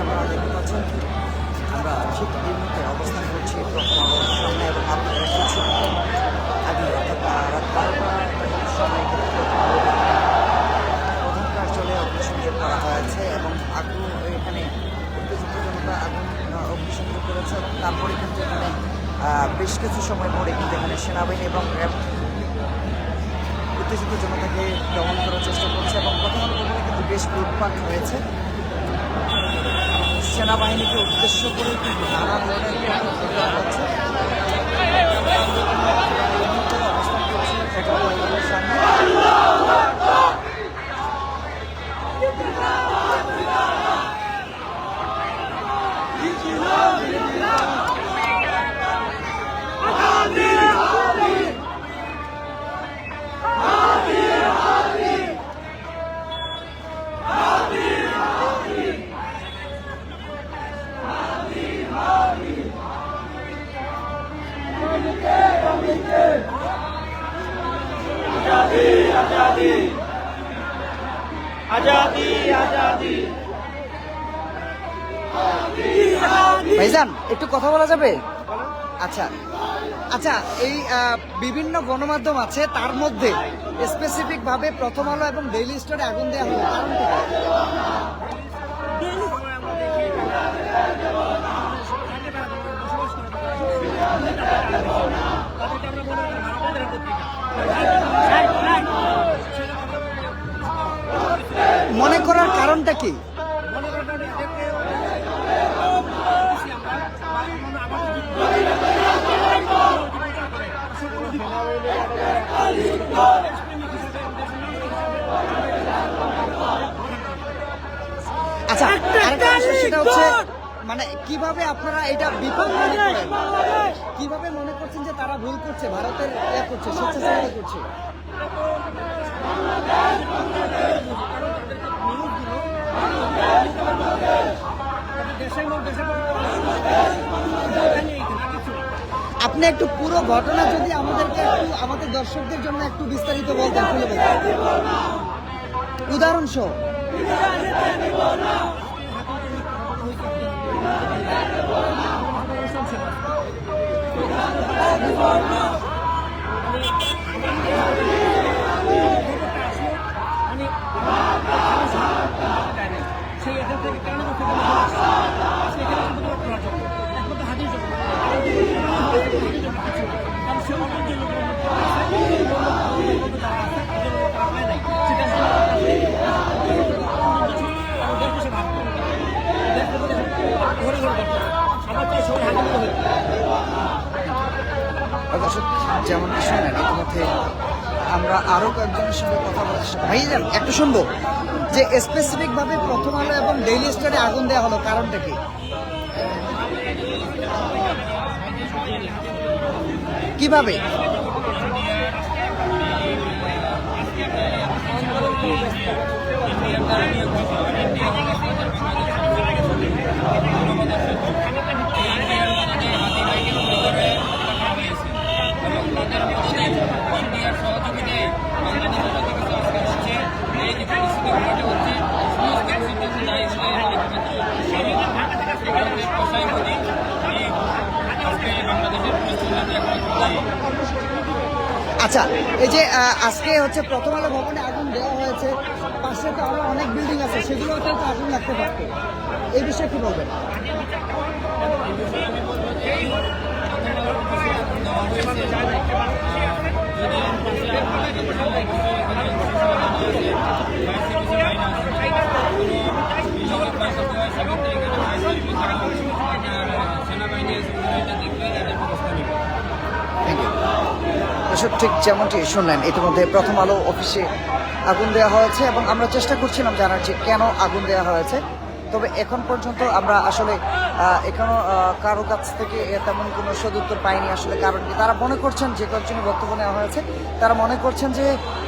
আপনারা দেখতে পাচ্ছেন আমরা ঠিক এই মুহূর্তে অবস্থান করছি প্রথম আলোর সামনে এবং আপনারা কিছুক্ষণ আগে অর্থাৎ রাত 12টার সময় প্রথম কার্যালয়ে অগ্নিসংযোগ করা হয়েছে এবং আগুন এখানে উত্তেজিত জনতা আগুন অগ্নিসংযোগ করেছে এবং তারপরে কিন্তু এখানে বেশ কিছু সময় পরে কিন্তু এখানে সেনাবাহিনী এবং উত্তেজিত জনতাকে দমন করার চেষ্টা করছে এবং প্রথম আলো ভবনে কিন্তু বেশ লুটপাট হয়েছে। সেনাবাহিনীকে উদ্দেশ্য করে কিন্তু নানা ধরনের করা হচ্ছে। অবস্থান করছে সামনে ভাইজান একটু কথা বলা যাবে? আচ্ছা আচ্ছা, এই বিভিন্ন গণমাধ্যম আছে, তার মধ্যে স্পেসিফিক ভাবে প্রথম আলো এবং ডেইলি স্টারে আগুন দেওয়া হলো, কারণ কি? মনে করার কারণটা কি? আচ্ছা, আরেকটা বিষয় সেটা হচ্ছে মানে কিভাবে আপনারা এটা বিপদ মনে করেন, কিভাবে মনে করছেন যে তারা ভুল করছে, ভারতের করছে, স্বেচ্ছাসেবী করছে? আপনি একটু পুরো ঘটনা যদি আমাদেরকে একটু আমাদের দর্শকদের জন্য একটু বিস্তারিত বলতেন, খুলে বলতেন উদাহরণ সহ। যেমনটি শুনলেন ইতিমধ্যে আমরা আরো কয়েকজনের সঙ্গে কথা বলার চেষ্টা ভাইজান একটু শুনবো যে স্পেসিফিক ভাবে প্রথম আলো এবং ডেইলি স্টারে আগুন দেওয়া হলো, কারণটা কি? কিভাবে? আচ্ছা, এই যে আজকে হচ্ছে প্রথম আলো ভবনে আগুন দেওয়া হয়েছে, পাশে তো আরো অনেক বিল্ডিং আছে, সেগুলোতে তো আগুন লাগতে পারত, এই বিষয়ে কি বলবেন? এসব ঠিক যেমনটি শুনলেন ইতিমধ্যে প্রথম আলো অফিসে আগুন দেওয়া হয়েছে এবং আমরা চেষ্টা করছিলাম জানার যে কেন আগুন দেওয়া হয়েছে। তবে এখন পর্যন্ত আমরা আসলে এখনো কারো কাছ থেকে তেমন কোনো সদুত্তর পাইনি। আসলে কারণ কি, তারা মনে করছেন, যে কয়েকজনের বক্তব্য নেওয়া হয়েছে তারা মনে করছেন যে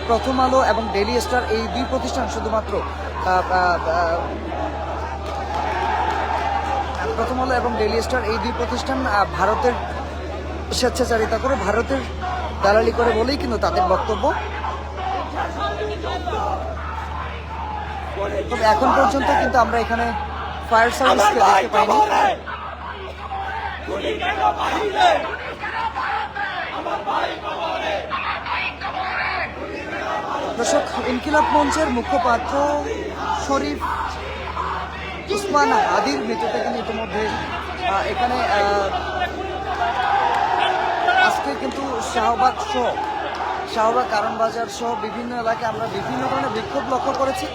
প্রথম আলো এবং ডেইলি স্টার এই দুই প্রতিষ্ঠান শুধুমাত্র প্রথম আলো এবং ডেইলি স্টার এই দুই প্রতিষ্ঠান ভারতের স্বেচ্ছাচারিতা করে, ভারতের দালালি করে বলেই কিন্তু তাদের বক্তব্য। তবে এখন পর্যন্ত কিন্তু আমরা এখানে ফায়ার সার্ভিসকে দেখতে পাইনি। দর্শক, ইনকিলাব মঞ্চের মুখপাত্র শরীফ উসমান হাদির মৃত্যুতে কিন্তু ইতিমধ্যে এখানে আজকে কিন্তু শাহবাগ কারণ বাজার সহ বিভিন্ন এলাকায় আমরা বিভিন্ন ধরনের বিক্ষোভ লক্ষ্য করেছি।